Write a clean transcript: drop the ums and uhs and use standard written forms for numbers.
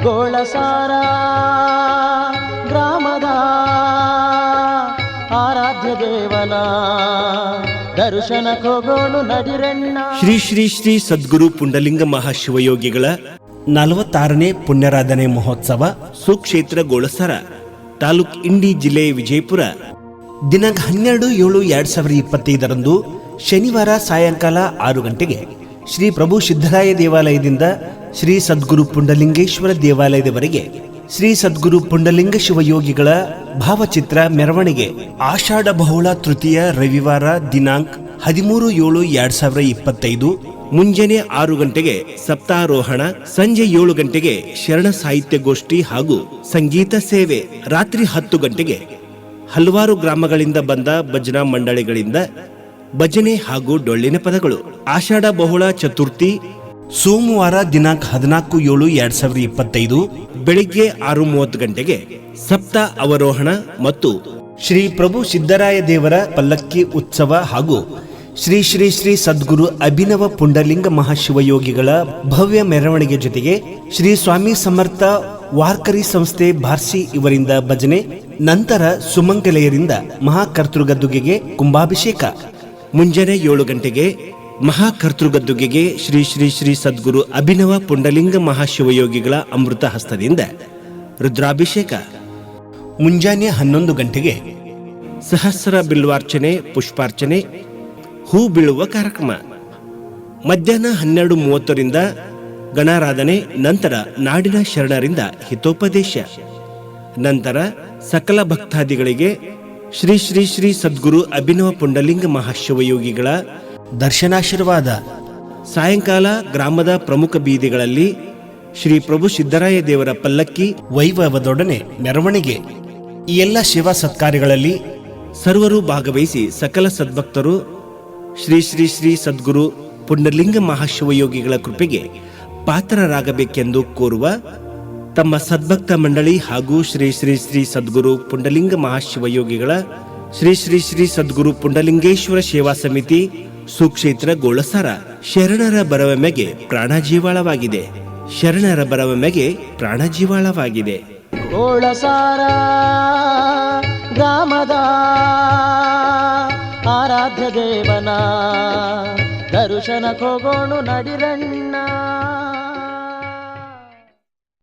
ಗೋಳಸಾರ ಗ್ರಾಮದ ಆರಾಧ್ಯ ದೇವನ ದರ್ಶನ ಹೋಗೋಣ ನಡಿರಣ್ಣ. ಶ್ರೀ ಶ್ರೀ ಶ್ರೀ ಸದ್ಗುರು ಪುಂಡಲಿಂಗ ಮಹಾಶಿವಯೋಗಿಗಳ 46ನೇ ಪುಣ್ಯರಾಧನೆ ಮಹೋತ್ಸವ ಸುಕ್ಷೇತ್ರ ಗೋಳಸಾರ, ತಾಲೂಕ್ ಇಂಡಿ, ಜಿಲ್ಲೆ ವಿಜಯಪುರ. ದಿನಾಂಕ 12/7/2025 ಶನಿವಾರ ಸಾಯಂಕಾಲ 6 ಗಂಟೆಗೆ ಶ್ರೀ ಪ್ರಭು ಸಿದ್ದರಾಯ ದೇವಾಲಯದಿಂದ ಶ್ರೀ ಸದ್ಗುರು ಪುಂಡಲಿಂಗೇಶ್ವರ ದೇವಾಲಯದವರೆಗೆ ಶ್ರೀ ಸದ್ಗುರು ಪುಂಡಲಿಂಗ ಶಿವಯೋಗಿಗಳ ಭಾವಚಿತ್ರ ಮೆರವಣಿಗೆ ಆಷಾಢ ಬಹುಳ ತೃತೀಯ ರವಿವಾರ ದಿನಾಂಕ 13/7/2025 ಮುಂಜಾನೆ 6 ಗಂಟೆಗೆ ಸಪ್ತಾರೋಹಣ, ಸಂಜೆ 7 ಗಂಟೆಗೆ ಶರಣ ಸಾಹಿತ್ಯ ಗೋಷ್ಠಿ ಹಾಗೂ ಸಂಗೀತ ಸೇವೆ, ರಾತ್ರಿ 10 ಗಂಟೆಗೆ ಹಲವಾರು ಗ್ರಾಮಗಳಿಂದ ಬಂದ ಭಜನಾ ಮಂಡಳಿಗಳಿಂದ ಭಜನೆ ಹಾಗೂ ಡೊಳ್ಳಿನ ಪದಗಳು. ಆಷಾಢ ಬಹುಳ ಚತುರ್ಥಿ ಸೋಮವಾರ ದಿನಾಂಕ 14/7/2025 ಬೆಳಿಗ್ಗೆ 6:30 ಗಂಟೆಗೆ ಸಪ್ತ ಅವರೋಹಣ ಮತ್ತು ಶ್ರೀ ಪ್ರಭು ಸಿದ್ದರಾಯ ದೇವರ ಪಲ್ಲಕ್ಕಿ ಉತ್ಸವ ಹಾಗೂ ಶ್ರೀ ಶ್ರೀ ಶ್ರೀ ಸದ್ಗುರು ಅಭಿನವ ಪುಂಡಲಿಂಗ ಮಹಾಶಿವಯೋಗಿಗಳ ಭವ್ಯ ಮೆರವಣಿಗೆ ಜೊತೆಗೆ ಶ್ರೀ ಸ್ವಾಮಿ ಸಮರ್ಥ ವಾರ್ಕರಿ ಸಂಸ್ಥೆ ಬಾರ್ಸಿ ಇವರಿಂದ ಭಜನೆ, ನಂತರ ಸುಮಂಗಲೆಯರಿಂದ ಮಹಾಕರ್ತೃಗದ್ದುಗೆಗೆ ಕುಂಭಾಭಿಷೇಕ. ಮುಂಜಾನೆ 7 ಗಂಟೆಗೆ ಮಹಾಕರ್ತೃಗದ್ದುಗೆಗೆ ಶ್ರೀ ಶ್ರೀ ಶ್ರೀ ಸದ್ಗುರು ಅಭಿನವ ಪುಂಡಲಿಂಗ ಮಹಾಶಿವಯೋಗಿಗಳ ಅಮೃತ ಹಸ್ತದಿಂದ ರುದ್ರಾಭಿಷೇಕ. ಮುಂಜಾನೆ 11 ಗಂಟೆಗೆ ಸಹಸ್ರ ಬಿಲ್ವಾರ್ಚನೆ, ಪುಷ್ಪಾರ್ಚನೆ, ಹೂ ಬೀಳುವ ಕಾರ್ಯಕ್ರಮ. ಮಧ್ಯಾಹ್ನ 12:30ರಿಂದ ಗಣಾರಾಧನೆ, ನಂತರ ನಾಡಿನ ಶರಣರಿಂದ ಹಿತೋಪದೇಶ. ನಂತರ ಸಕಲ ಭಕ್ತಾದಿಗಳಿಗೆ ಶ್ರೀ ಶ್ರೀ ಶ್ರೀ ಸದ್ಗುರು ಅಭಿನವ ಪುಂಡಲಿಂಗ ಮಹಾಶಿವಯೋಗಿಗಳ ದರ್ಶನಾಶೀರ್ವಾದ. ಸಾಯಂಕಾಲ ಗ್ರಾಮದ ಪ್ರಮುಖ ಬೀದಿಗಳಲ್ಲಿ ಶ್ರೀ ಪ್ರಭು ಸಿದ್ದರಾಯ ದೇವರ ಪಲ್ಲಕ್ಕಿ ವೈಭವದೊಡನೆ ಮೆರವಣಿಗೆ. ಈ ಎಲ್ಲ ಸೇವಾ ಸತ್ಕಾರ್ಯಗಳಲ್ಲಿ ಸರ್ವರು ಭಾಗವಹಿಸಿ ಸಕಲ ಸದ್ಭಕ್ತರು ಶ್ರೀ ಶ್ರೀ ಶ್ರೀ ಸದ್ಗುರು ಪುಂಡಲಿಂಗ ಮಹಾಶಿವಯೋಗಿಗಳ ಕೃಪೆಗೆ ಪಾತ್ರರಾಗಬೇಕೆಂದು ಕೋರುವ ತಮ್ಮ ಸದ್ಭಕ್ತ ಮಂಡಳಿ ಹಾಗೂ ಶ್ರೀ ಶ್ರೀ ಶ್ರೀ ಸದ್ಗುರು ಪುಂಡಲಿಂಗ ಮಹಾಶಿವಯೋಗಿಗಳ ಶ್ರೀ ಶ್ರೀ ಶ್ರೀ ಸದ್ಗುರು ಪುಂಡಲಿಂಗೇಶ್ವರ ಸೇವಾ ಸಮಿತಿ ಸುಕ್ಷೇತ್ರ ಗೋಳಸಾರ. ಶರಣರ ಬರವಮೆಗೆ ಪ್ರಾಣಜೀವಾಳವಾಗಿದೆ, ಶರಣರ ಬರವಮೆಗೆ ಪ್ರಾಣಜೀವಾಳವಾಗಿದೆ. ಗೋಳಸಾರ ಗ್ರಾಮದ ಆರಾಧ್ಯ ದೇವನ ದರ್ಶನ ಹೋಗೋಣ ನಡಿರಣ್ಣ.